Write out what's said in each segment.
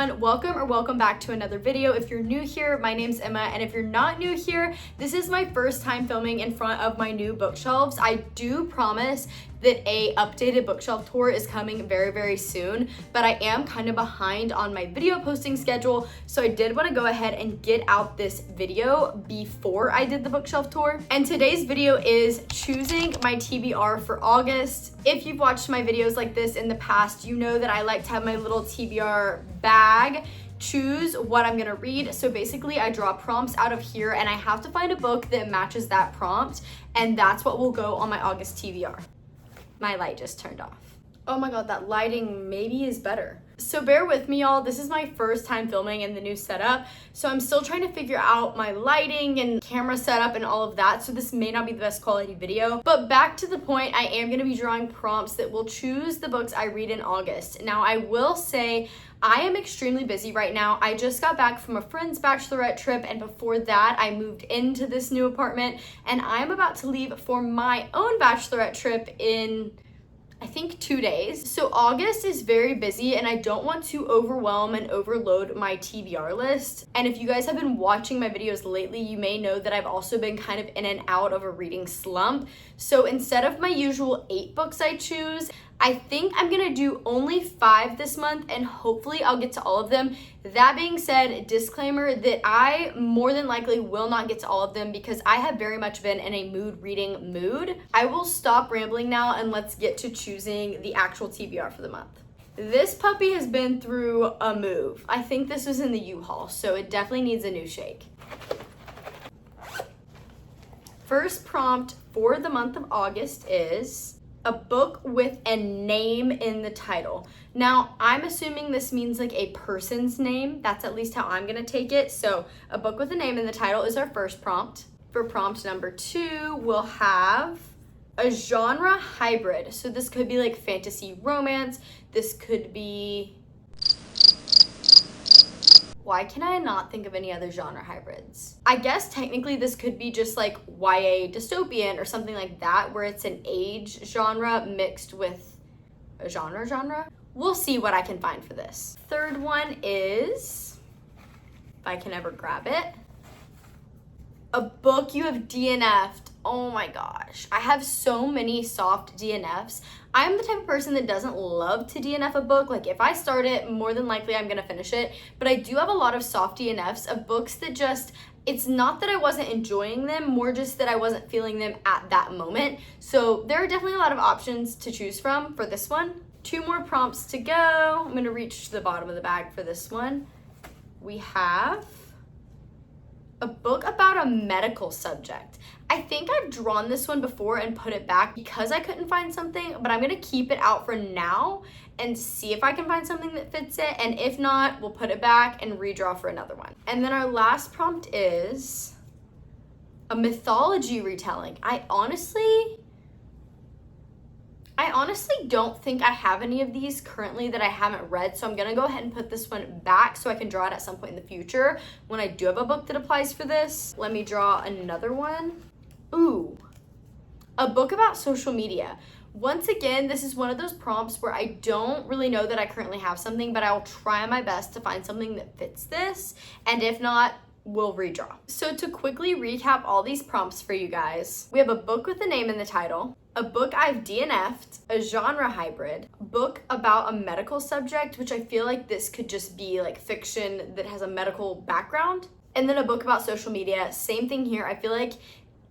everyone, welcome back to another video. If you're new here, my name's Emma, and if you're not new here, this is my first time filming in front of my new bookshelves. I do promise that a updated bookshelf tour is coming very soon, but I am kind of behind on my video posting schedule, so I did want to go ahead and get out this video before I did the bookshelf tour. And today's video is choosing my TBR for August. If you've watched my videos like this in the past, you know that I like to have my little TBR bag, choose what I'm gonna read. So basically I draw prompts out of here and I have to find a book that matches that prompt, and that's what will go on my August TBR. My light just turned off. Oh my God, that lighting maybe is better. So bear with me, y'all. This is my first time filming in the new setup, so I'm still trying to figure out my lighting and camera setup and all of that, so this may not be the best quality video. But back to the point, I am gonna be drawing prompts that will choose the books I read in August. Now, I will say, I am extremely busy right now. I just got back from a friend's bachelorette trip, and before that, I moved into this new apartment, and I'm about to leave for my own bachelorette trip in, I think, 2 days. So August is very busy and I don't want to overwhelm and overload my TBR list. And if you guys have been watching my videos lately, you may know that I've also been kind of in and out of a reading slump. So instead of my usual 8 books I choose, I think I'm gonna do only 5 this month, and hopefully I'll get to all of them. That being said, disclaimer that I more than likely will not get to all of them because I have very much been in a mood reading mood. I will stop rambling now and let's get to choosing the actual TBR for the month. This puppy has been through a move. I think this was in the U-Haul, so it definitely needs a new shake. First prompt for the month of August is a book with a name in the title. Now, I'm assuming this means like a person's name. That's at least how I'm gonna take it. So a book with a name in the title is our first prompt. For prompt number 2, we'll have a genre hybrid. So this could be like fantasy romance. This could be, why can I not think of any other genre hybrids? I guess technically this could be just like YA dystopian or something like that, where it's an age genre mixed with a genre. We'll see what I can find for this. Third one is, if I can ever grab it, a book you have DNF'd. Oh my gosh, I have so many soft DNFs. I'm the type of person that doesn't love to DNF a book. Like if I start it, more than likely I'm gonna finish it. But I do have a lot of soft DNFs of books that just, it's not that I wasn't enjoying them, more just that I wasn't feeling them at that moment. So there are definitely a lot of options to choose from for this one. 2 more prompts to go. I'm gonna reach to the bottom of the bag for this one. We have a book about a medical subject. I think I've drawn this one before and put it back because I couldn't find something, but I'm gonna keep it out for now and see if I can find something that fits it, and if not, we'll put it back and redraw for another one. And then our last prompt is a mythology retelling. I honestly don't think I have any of these currently that I haven't read, so I'm gonna go ahead and put this one back so I can draw it at some point in the future when I do have a book that applies for this. Let me draw another one. Ooh, a book about social media. Once again, this is one of those prompts where I don't really know that I currently have something, but I'll try my best to find something that fits this, and if not, we'll redraw. So to quickly recap all these prompts for you guys, we have a book with a name in the title, a book I've DNF'd, a genre hybrid, a book about a medical subject, which I feel like this could just be like fiction that has a medical background, and then a book about social media. Same thing here. I feel like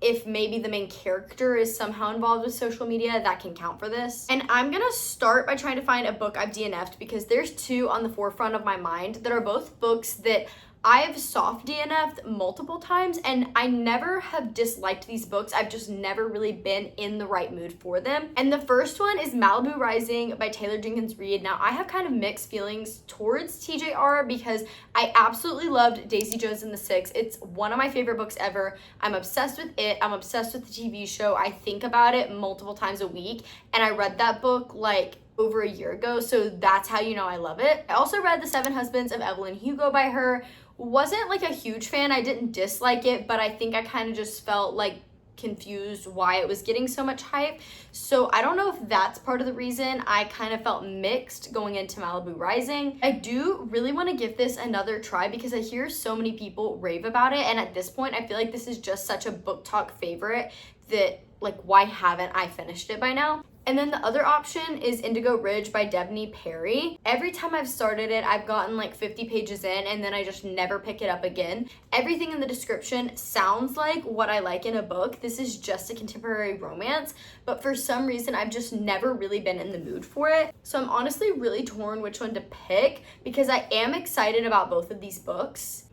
if maybe the main character is somehow involved with social media, that can count for this. And I'm gonna start by trying to find a book I've DNF'd because there's 2 on the forefront of my mind that are both books that I've soft DNF'd multiple times, and I never have disliked these books. I've just never really been in the right mood for them. And the first one is Malibu Rising by Taylor Jenkins Reid. Now, I have kind of mixed feelings towards TJR because I absolutely loved Daisy Jones and the Six. It's one of my favorite books ever. I'm obsessed with it. I'm obsessed with the TV show. I think about it multiple times a week, and I read that book like over a year ago, so that's how you know I love it. I also read The 7 Husbands of Evelyn Hugo by her. Wasn't like a huge fan. I didn't dislike it, but I think I kind of just felt like confused why it was getting so much hype. So I don't know if that's part of the reason. I kind of felt mixed going into Malibu Rising. I do really want to give this another try because I hear so many people rave about it, and at this point I feel like this is just such a book talk favorite that, like, why haven't I finished it by now? And then the other option is Indigo Ridge by Devney Perry. Every time I've started it, I've gotten like 50 pages in and then I just never pick it up again. Everything in the description sounds like what I like in a book. This is just a contemporary romance, but for some reason, I've just never really been in the mood for it. So I'm honestly really torn which one to pick because I am excited about both of these books.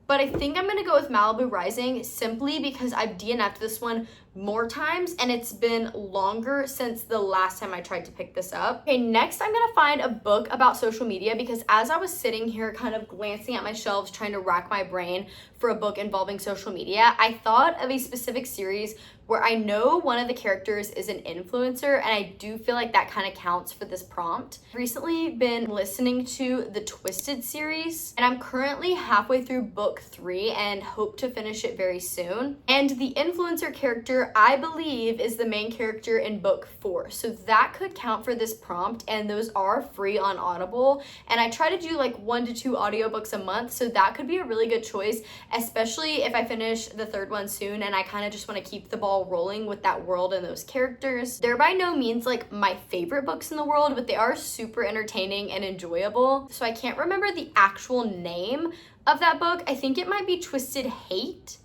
But I think I'm gonna go with Malibu Rising simply because I've DNF'd this one more times and it's been longer since the last time I tried to pick this up. Okay, next I'm gonna find a book about social media because as I was sitting here kind of glancing at my shelves trying to rack my brain for a book involving social media, I thought of a specific series where I know one of the characters is an influencer and I do feel like that kind of counts for this prompt. I've recently been listening to the Twisted series and I'm currently halfway through book 3 and hope to finish it very soon. And the influencer character, I believe, is the main character in book 4. So that could count for this prompt, and those are free on Audible. And I try to do like 1 to 2 audiobooks a month, so that could be a really good choice, especially if I finish the 3rd one soon and I kind of just want to keep the ball rolling with that world and those characters. They're by no means like my favorite books in the world, but they are super entertaining and enjoyable. So I can't remember the actual name of that book. I think it might be Twisted Hate.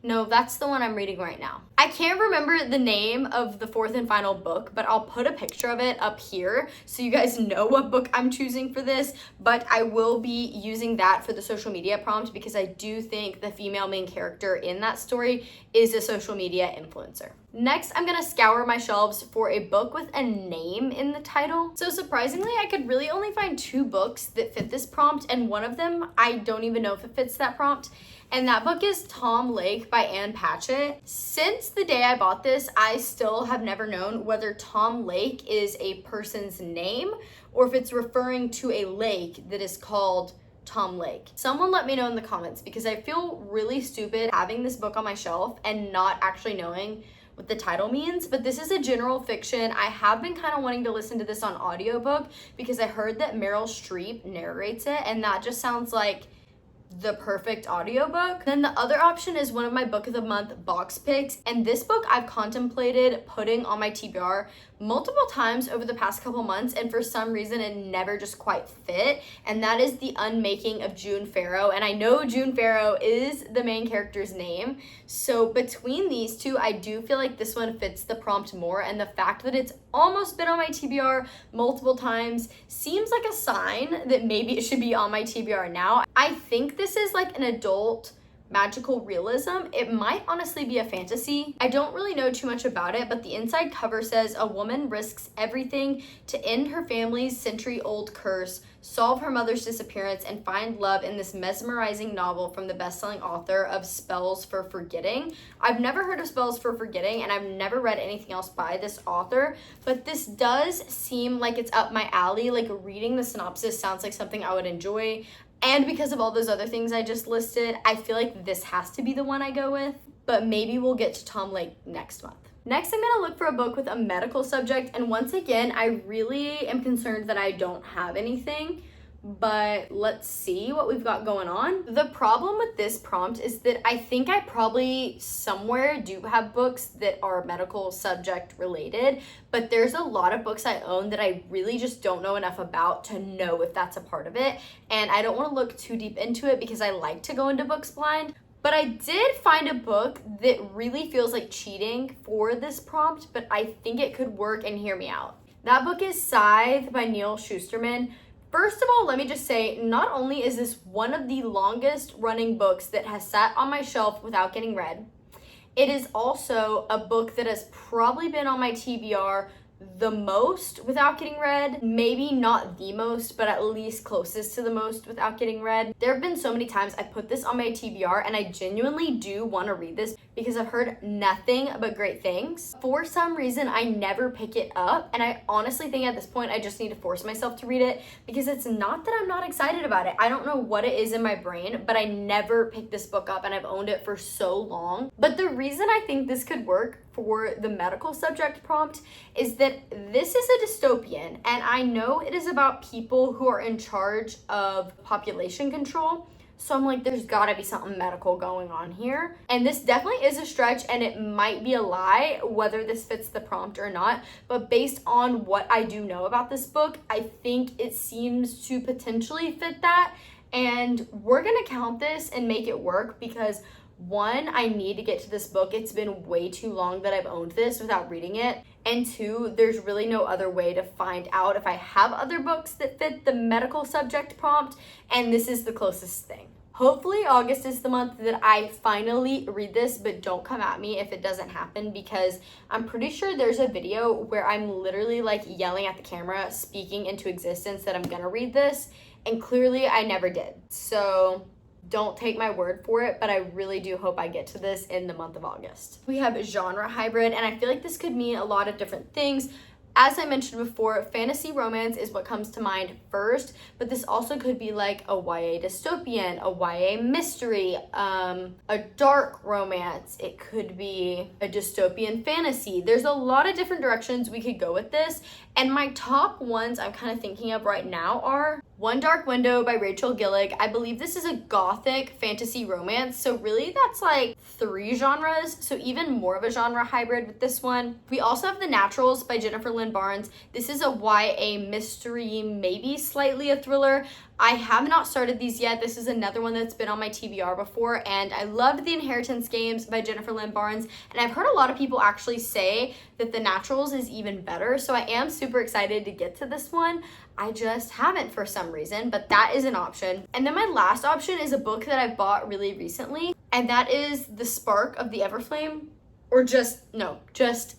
No, that's the one I'm reading right now. I can't remember the name of the 4th and final book, but I'll put a picture of it up here so you guys know what book I'm choosing for this, but I will be using that for the social media prompt because I do think the female main character in that story is a social media influencer. Next, I'm gonna scour my shelves for a book with a name in the title. So surprisingly, I could really only find 2 books that fit this prompt, and one of them, I don't even know if it fits that prompt. And that book is Tom Lake by Ann Patchett. Since the day I bought this, I still have never known whether Tom Lake is a person's name or if it's referring to a lake that is called Tom Lake. Someone let me know in the comments because I feel really stupid having this book on my shelf and not actually knowing what the title means, but this is a general fiction. I have been kind of wanting to listen to this on audiobook because I heard that Meryl Streep narrates it and that just sounds like the perfect audiobook. Then the other option is one of my book of the month box picks, and this book I've contemplated putting on my TBR multiple times over the past couple months, and for some reason it never just quite fit, and that is The Unmaking of June Farrow. And I know June Farrow is the main character's name, so between these two I do feel like this one fits the prompt more, and the fact that it's almost been on my TBR multiple times seems like a sign that maybe it should be on my TBR now. I think this is like an adult magical realism. It might honestly be a fantasy. I don't really know too much about it, but the inside cover says a woman risks everything to end her family's century-old curse, solve her mother's disappearance, and find love in this mesmerizing novel from the best-selling author of Spells for Forgetting. I've never heard of Spells for Forgetting, and I've never read anything else by this author, but this does seem like it's up my alley. Like, reading the synopsis sounds like something I would enjoy. And because of all those other things I just listed, I feel like this has to be the one I go with, but maybe we'll get to Tom Lake next month. Next, I'm gonna look for a book with a medical subject, and once again, I really am concerned that I don't have anything, but let's see what we've got going on. The problem with this prompt is that I think I probably somewhere do have books that are medical subject related, but there's a lot of books I own that I really just don't know enough about to know if that's a part of it, and I don't want to look too deep into it because I like to go into books blind. But I did find a book that really feels like cheating for this prompt, but I think it could work, and hear me out. That book is Scythe by Neil Shusterman. First of all, let me just say, not only is this one of the longest running books that has sat on my shelf without getting read, it is also a book that has probably been on my TBR the most without getting read. Maybe not the most, but at least closest to the most without getting read. There have been so many times I put this on my TBR and I genuinely do want to read this because I've heard nothing but great things. For some reason, I never pick it up, and I honestly think at this point I just need to force myself to read it, because it's not that I'm not excited about it. I don't know what it is in my brain, but I never pick this book up, and I've owned it for so long. But the reason I think this could work for the medical subject prompt is that this is a dystopian, and I know it is about people who are in charge of population control. So I'm like, there's gotta be something medical going on here. And this definitely is a stretch, and it might be a lie whether this fits the prompt or not. But based on what I do know about this book, I think it seems to potentially fit that. And we're gonna count this and make it work, because one, I need to get to this book. It's been way too long that I've owned this without reading it. And two, there's really no other way to find out if I have other books that fit the medical subject prompt, and this is the closest thing. Hopefully August is the month that I finally read this, but don't come at me if it doesn't happen, because I'm pretty sure there's a video where I'm literally like yelling at the camera, speaking into existence that I'm gonna read this, and clearly I never did. So don't take my word for it, but I really do hope I get to this in the month of August. We have genre hybrid, and I feel like this could mean a lot of different things. As I mentioned before, fantasy romance is what comes to mind first, but this also could be like a YA dystopian, a YA mystery, a dark romance. It could be a dystopian fantasy. There's a lot of different directions we could go with this, and my top ones I'm kind of thinking of right now are One Dark Window by Rachel Gillig. I believe this is a gothic fantasy romance, so really that's like 3 genres, so even more of a genre hybrid with this one. We also have The Naturals by Jennifer Lynn Barnes. This is a YA mystery, maybe slightly a thriller. I have not started these yet. This is another one that's been on my TBR before, and I loved The Inheritance Games by Jennifer Lynn Barnes, and I've heard a lot of people actually say that The Naturals is even better, so I am super excited to get to this one. I just haven't for some reason, but that is an option. And then my last option is a book that I've bought really recently, and that is The Spark of the Everflame. Or just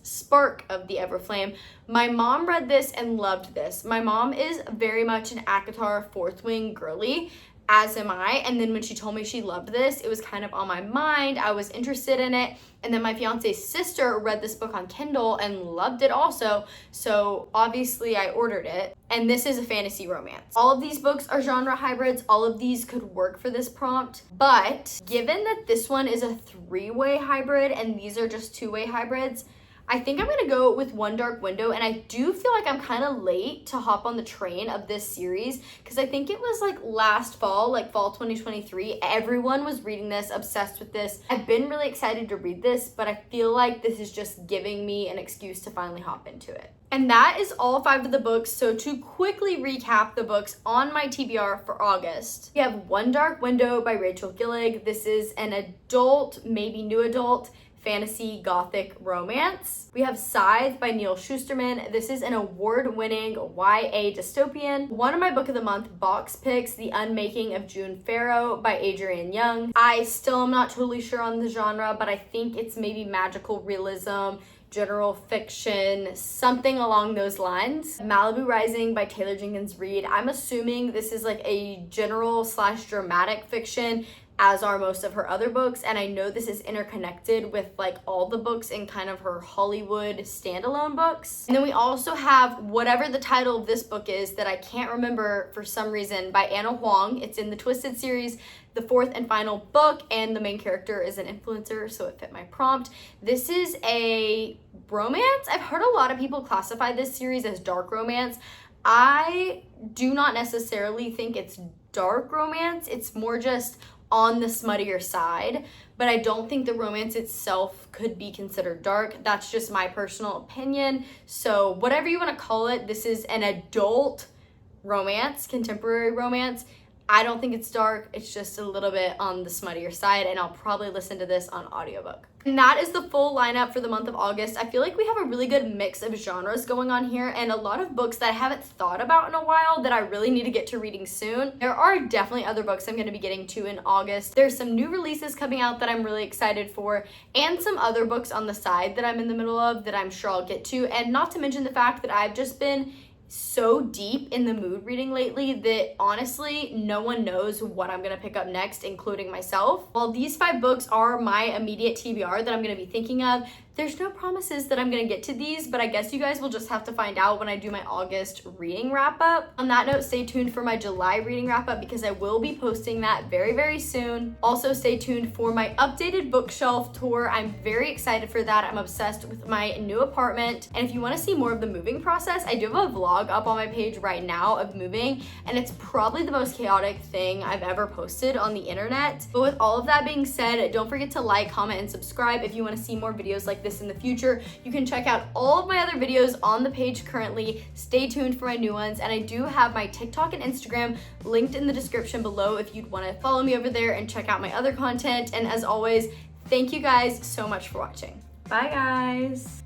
Spark of the Everflame. My mom read this and loved this. My mom is very much an ACOTAR fourth wing girly, as am I. And then when she told me she loved this, it was kind of on my mind. I was interested in it. And then my fiance's sister read this book on Kindle and loved it also. So obviously I ordered it. And this is a fantasy romance. All of these books are genre hybrids. All of these could work for this prompt. But given that this one is a 3-way hybrid and these are just 2-way hybrids, I think I'm gonna go with One Dark Window, and I do feel like I'm kind of late to hop on the train of this series, because I think it was like last fall, like fall 2023, everyone was reading this, obsessed with this. I've been really excited to read this, but I feel like this is just giving me an excuse to finally hop into it. And that is all 5 of the books. So to quickly recap the books on my TBR for August, we have One Dark Window by Rachel Gillig. This is an adult, maybe new adult, fantasy gothic romance. We have Scythe by Neil Shusterman. This is an award-winning YA dystopian. One of my book of the month box picks, The Unmaking of June Farrow by Adrienne Young. I still am not totally sure on the genre, but I think it's maybe magical realism, general fiction, something along those lines. Malibu Rising by Taylor Jenkins Reid. I'm assuming this is like a general / dramatic fiction, as are most of her other books, and I know this is interconnected with like all the books in kind of her Hollywood standalone books. And then we also have whatever the title of this book is that I can't remember for some reason, by Anna Huang. It's in the Twisted series, the 4th and final book, and the main character is an influencer, so it fit my prompt. This is a romance. I've heard a lot of people classify this series as dark romance. I do not necessarily think it's dark romance. It's more just on the smuttier side, but I don't think the romance itself could be considered dark. That's just my personal opinion. So whatever you want to call it, this is an adult romance, contemporary romance. I don't think it's dark. It's just a little bit on the smuttier side, and I'll probably listen to this on audiobook. And that is the full lineup for the month of August. I feel like we have a really good mix of genres going on here, and a lot of books that I haven't thought about in a while that I really need to get to reading soon. There are definitely other books I'm going to be getting to in August. There's some new releases coming out that I'm really excited for, and some other books on the side that I'm in the middle of that I'm sure I'll get to, and not to mention the fact that I've just been so deep in the mood reading lately that honestly no one knows what I'm gonna pick up next, including myself. While these 5 books are my immediate TBR that I'm gonna be thinking of, there's no promises that I'm gonna get to these, but I guess you guys will just have to find out when I do my August reading wrap up. On that note, stay tuned for my July reading wrap up because I will be posting that very, very soon. Also, stay tuned for my updated bookshelf tour. I'm very excited for that. I'm obsessed with my new apartment. And if you wanna see more of the moving process, I do have a vlog up on my page right now of moving, and it's probably the most chaotic thing I've ever posted on the internet. But with all of that being said, don't forget to like, comment, and subscribe if you wanna see more videos like this in the future. You can check out all of my other videos on the page currently. Stay tuned for my new ones, and I do have my TikTok and Instagram linked in the description below if you'd want to follow me over there and check out my other content. And as always, thank you guys so much for watching. Bye guys.